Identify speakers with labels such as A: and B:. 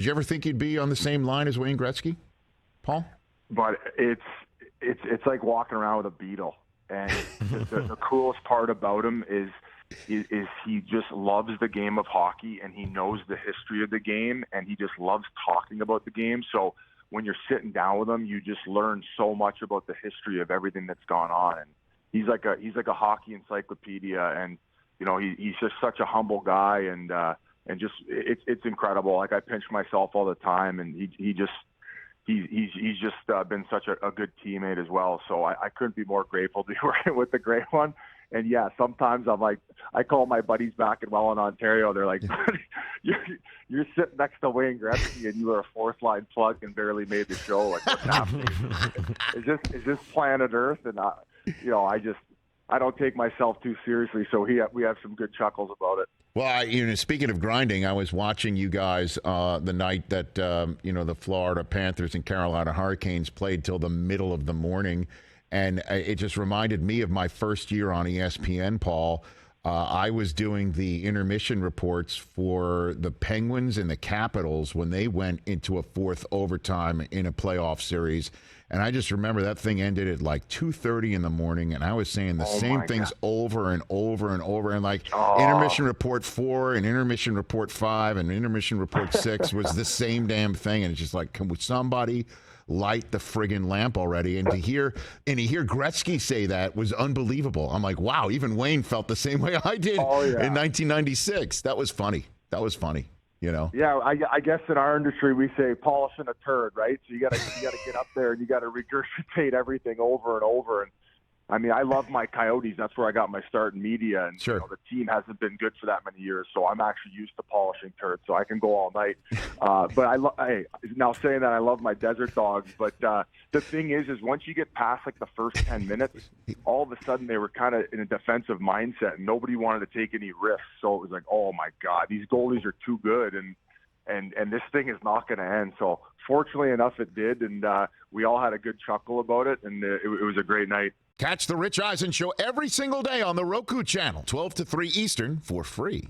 A: Did you ever think you'd be on the same line as Wayne Gretzky, Paul?
B: But it's like walking around with a beetle. And the coolest part about him is he just loves the game of hockey, and he knows the history of the game, and he just loves talking about the game. So when you're sitting down with him, you just learn so much about the history of everything that's gone on. And he's like a hockey encyclopedia, and he's just such a humble guy, and just it's incredible. Like, I pinch myself all the time, and he's just been such a good teammate as well. So I couldn't be more grateful to be working with the great one. And yeah, sometimes I'm like, I call my buddies back in Welland, Ontario. They're like, you're sitting next to Wayne Gretzky and you were a fourth line plug and barely made the show. Like, what's happening? Is this planet Earth? And I don't take myself too seriously. So we have some good chuckles about it.
A: Well, speaking of grinding, I was watching you guys the night that the Florida Panthers and Carolina Hurricanes played till the middle of the morning, and it just reminded me of my first year on ESPN, Paul. I was doing the intermission reports for the Penguins and the Capitals when they went into a fourth overtime in a playoff series. And I just remember that thing ended at like 2:30 in the morning, and I was saying the same things over and over and over. And like intermission report 4 and intermission report 5 and intermission report 6 was the same damn thing. And it's just like, can somebody light the friggin' lamp already? And to hear Gretzky say that was unbelievable. I'm like, wow, even Wayne felt the same way I did in 1996. That was funny. Yeah,
B: I guess in our industry we say polishing a turd, right? So you gotta get up there and you gotta regurgitate everything over and over. And I mean, I love my Coyotes. That's where I got my start in media, and
A: sure.
B: The team hasn't been good for that many years, so I'm actually used to polishing turds, so I can go all night. But now saying that, I love my desert dogs. But the thing is once you get past like the first 10 minutes, all of a sudden they were kind of in a defensive mindset, and nobody wanted to take any risks. So it was like, oh my God, these goalies are too good, and this thing is not going to end. So fortunately enough, it did, and we all had a good chuckle about it, and it was a great night.
A: Catch the Rich Eisen Show every single day on the Roku channel, 12 to 3 Eastern, for free.